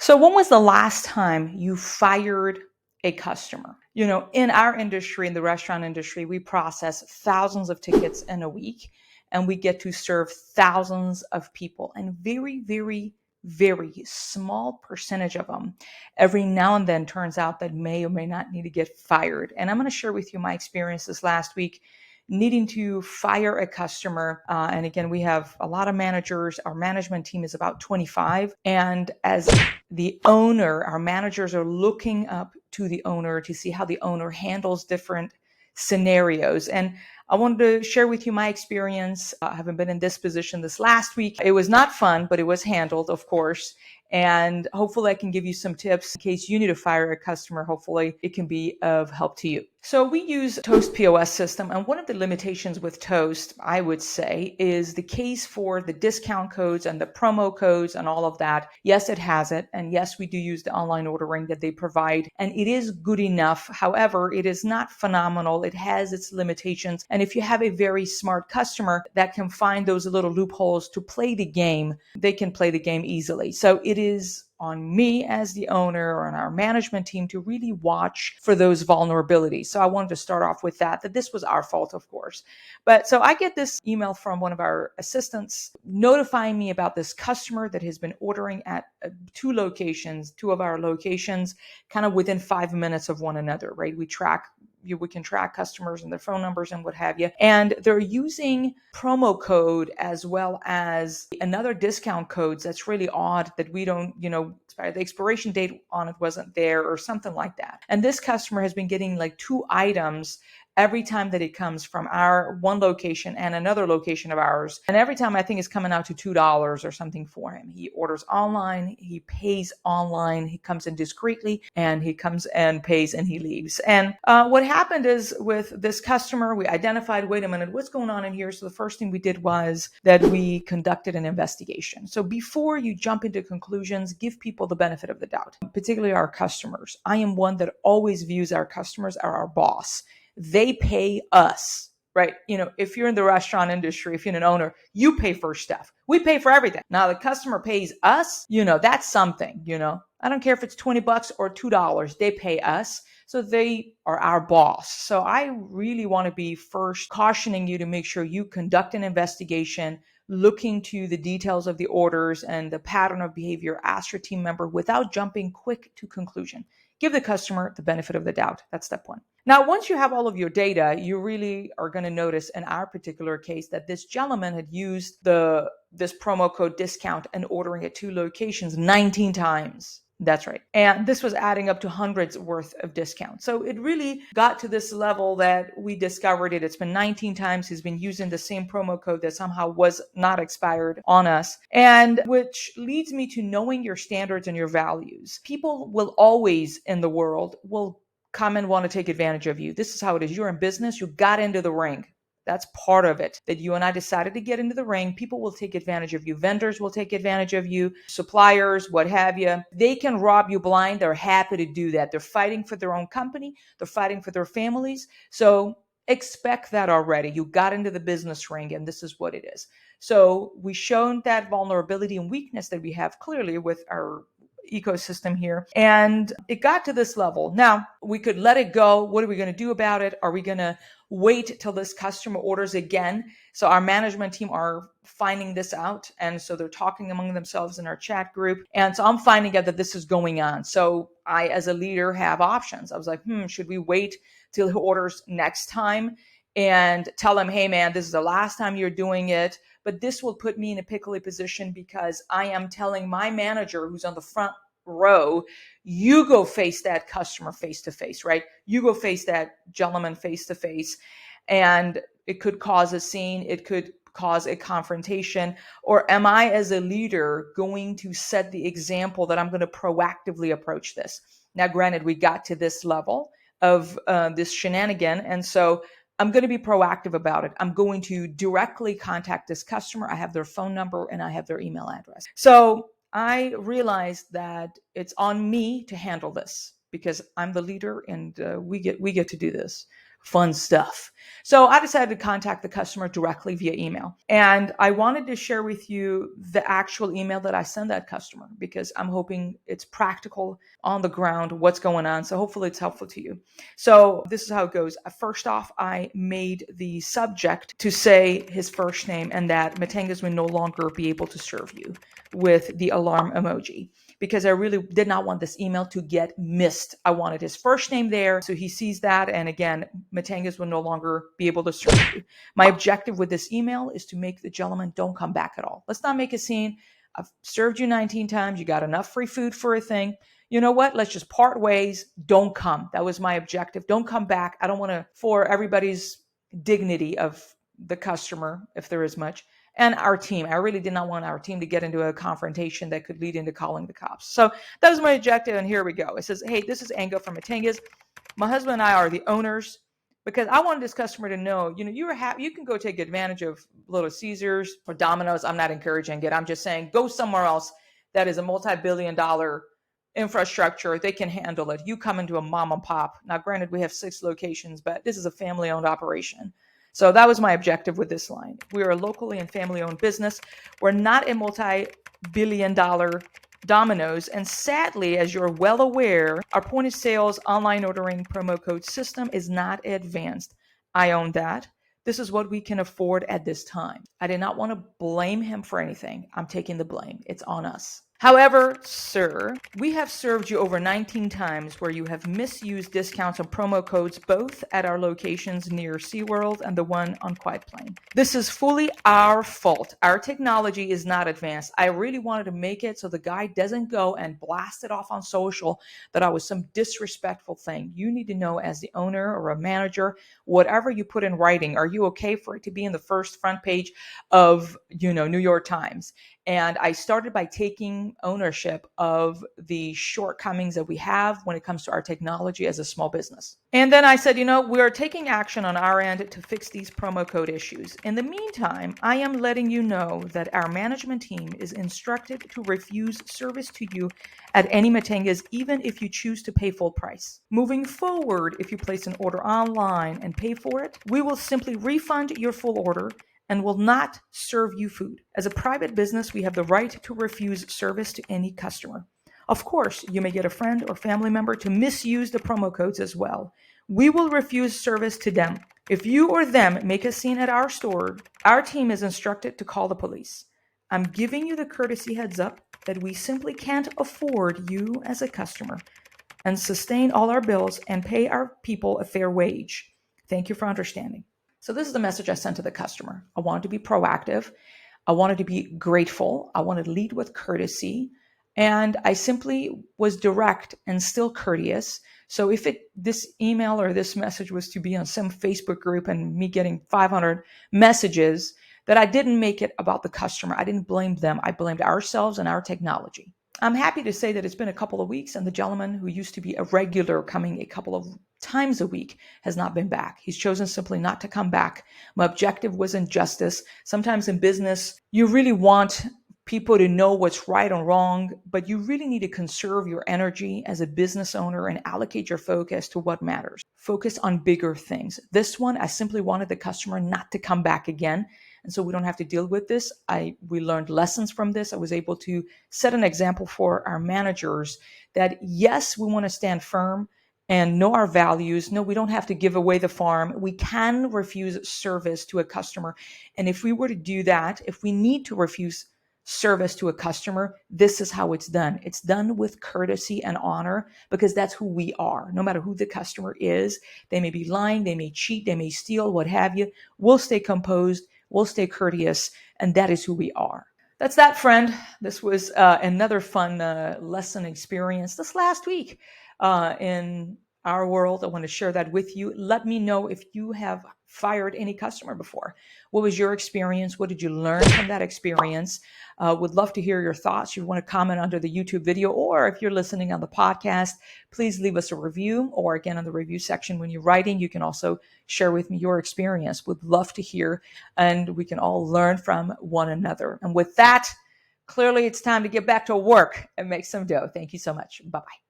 So when was the last time you fired a customer? In our industry, in the restaurant industry, we process thousands of tickets in a week and we get to serve thousands of people, and very, very, very small percentage of them every now and then turns out that may or may not need to get fired. And I'm going to share with you my experience this last week needing to fire a customer. And again, we have a lot of managers. Our management team is about 25. And as the owner, our managers are looking up to the owner to see how the owner handles different scenarios. And I wanted to share with you my experience. I haven't been in this position this last week. It was not fun, but it was handled, of course. And hopefully I can give you some tips in case you need to fire a customer. Hopefully it can be of help to you. So we use Toast POS system. And one of the limitations with Toast, I would say, is the case for the discount codes and the promo codes and all of that. Yes, it has it. And yes, we do use the online ordering that they provide. And it is good enough. However, it is not phenomenal. It has its limitations. And if you have a very smart customer that can find those little loopholes to play the game, they can play the game easily. So it is on me as the owner or on our management team to really watch for those vulnerabilities. So I wanted to start off with that this was our fault, of course. But so I get this email from one of our assistants notifying me about this customer that has been ordering at two of our locations, kind of within 5 minutes of one another, right? We can track customers and their phone numbers and what have you. And they're using promo code as well as another discount codes. That's really odd that we don't, the expiration date on it wasn't there or something like that. And this customer has been getting like 2 items every time that it comes from our one location and another location of ours. And every time I think it's coming out to $2 or something for him. He orders online, he pays online, he comes in discreetly, and he comes and pays and he leaves. And what happened is with this customer, we identified, wait a minute, what's going on in here? So the first thing we did was that we conducted an investigation. So before you jump into conclusions, give people the benefit of the doubt, particularly our customers. I am one that always views our customers as our boss. They pay us, right? If you're in the restaurant industry, if you're an owner, you pay for stuff. We pay for everything. Now the customer pays us, that's something, I don't care if it's $20 or $2, they pay us. So they are our boss. So I really want to be first cautioning you to make sure you conduct an investigation, looking to the details of the orders and the pattern of behavior, ask your team member without jumping quick to conclusion. Give the customer the benefit of the doubt. That's step 1. Now, once you have all of your data, you really are going to notice in our particular case that this gentleman had used this promo code discount and ordering at 2 locations 19 times. That's right. And this was adding up to hundreds worth of discounts. So it really got to this level that we discovered it. It's been 19 times he's been using the same promo code that somehow was not expired on us. And which leads me to knowing your standards and your values. People will always in the world will come and want to take advantage of you. This is how it is. You're in business. You got into the ring. That's part of it, that you and I decided to get into the ring. People will take advantage of you. Vendors will take advantage of you. Suppliers, what have you. They can rob you blind. They're happy to do that. They're fighting for their own company. They're fighting for their families. So expect that already. You got into the business ring, and this is what it is. So we shown that vulnerability and weakness that we have clearly with our ecosystem here. And it got to this level. Now, we could let it go. What are we going to do about it? Are we going to wait till this customer orders again? So our management team are finding this out. And so they're talking among themselves in our chat group. And so I'm finding out that this is going on. So I, as a leader, have options. I was like, should we wait till he orders next time and tell him, hey, man, this is the last time you're doing it? But this will put me in a pickly position because I am telling my manager who's on the front row, you go face that customer face to face, right? You go face that gentleman face to face. And it could cause a scene. It could cause a confrontation. Or am I, as a leader, going to set the example that I'm going to proactively approach this? Now, granted, we got to this level of this shenanigan. And so I'm going to be proactive about it. I'm going to directly contact this customer. I have their phone number and I have their email address. So I realized that it's on me to handle this because I'm the leader and we get to do this. fun stuff. So I decided to contact the customer directly via email. And I wanted to share with you the actual email that I sent that customer because I'm hoping it's practical on the ground, what's going on. So hopefully it's helpful to you. So this is how it goes. First off, I made the subject to say his first name and that MATTENGA'S will no longer be able to serve you with the alarm emoji, because I really did not want this email to get missed. I wanted his first name there so he sees that. And again, MATTENGA'S will no longer be able to serve you. My objective with this email is to make the gentleman don't come back at all. Let's not make a scene. I've served you 19 times. You got enough free food for a thing. You know what? Let's just part ways. Don't come. That was my objective. Don't come back. I don't want to, for everybody's dignity of the customer, if there is much, and our team. I really did not want our team to get into a confrontation that could lead into calling the cops. So that was my objective, and here we go. It says, hey, this is ENGA from MATTENGA'S. My husband and I are the owners, because I wanted this customer to know, you can go take advantage of Little Caesars or Domino's. I'm not encouraging it. I'm just saying go somewhere else that is a multi-billion-dollar infrastructure. They can handle it. You come into a mom and pop. Now, granted, we have 6 locations, but this is a family-owned operation. So that was my objective with this line. We are a locally and family-owned business. We're not a multi-billion-dollar Domino's. And sadly, as you're well aware, our point of sales online ordering promo code system is not advanced. I own that. This is what we can afford at this time. I did not want to blame him for anything. I'm taking the blame. It's on us. However, sir, we have served you over 19 times where you have misused discounts and promo codes both at our locations near SeaWorld and the one on Quiet Plain. This is fully our fault. Our technology is not advanced. I really wanted to make it so the guy doesn't go and blast it off on social that I was some disrespectful thing. You need to know, as the owner or a manager, whatever you put in writing, are you okay for it to be in the first front page of, New York Times? And I started by taking ownership of the shortcomings that we have when it comes to our technology as a small business. And then I said, we are taking action on our end to fix these promo code issues. In the meantime, I am letting you know that our management team is instructed to refuse service to you at any MATTENGA'S, even if you choose to pay full price. Moving forward, if you place an order online and pay for it, we will simply refund your full order and will not serve you food. As a private business, we have the right to refuse service to any customer. Of course, you may get a friend or family member to misuse the promo codes as well. We will refuse service to them. If you or them make a scene at our store, our team is instructed to call the police. I'm giving you the courtesy heads up that we simply can't afford you as a customer and sustain all our bills and pay our people a fair wage. Thank you for understanding. So this is the message I sent to the customer. I wanted to be proactive. I wanted to be grateful. I wanted to lead with courtesy. And I simply was direct and still courteous. So if this email or this message was to be on some Facebook group and me getting 500 messages, that I didn't make it about the customer. I didn't blame them. I blamed ourselves and our technology. I'm happy to say that it's been a couple of weeks and the gentleman who used to be a regular coming a couple of times a week has not been back. He's chosen simply not to come back. My objective was injustice. Sometimes in business, you really want people to know what's right or wrong, but you really need to conserve your energy as a business owner and allocate your focus to what matters. Focus on bigger things. This one, I simply wanted the customer not to come back again. And so we don't have to deal with this. We learned lessons from this. I was able to set an example for our managers that yes, we want to stand firm and know our values. No, we don't have to give away the farm. We can refuse service to a customer. And if we were to do that, if we need to refuse service to a customer, this is how it's done. It's done with courtesy and honor because that's who we are. No matter who the customer is, they may be lying, they may cheat, they may steal, what have you. We'll stay composed, we'll stay courteous, and that is who we are. That's that, friend. This was another fun lesson experience this last week in our world. I want to share that with you. Let me know if you have fired any customer before. What was your experience? What did you learn from that experience? Would love to hear your thoughts. You want to comment under the YouTube video, or if you're listening on the podcast, please leave us a review, or again, on the review section when you're writing, you can also share with me your experience. Would love to hear, and we can all learn from one another. And with that, clearly it's time to get back to work and make some dough. Thank you so much. Bye-bye.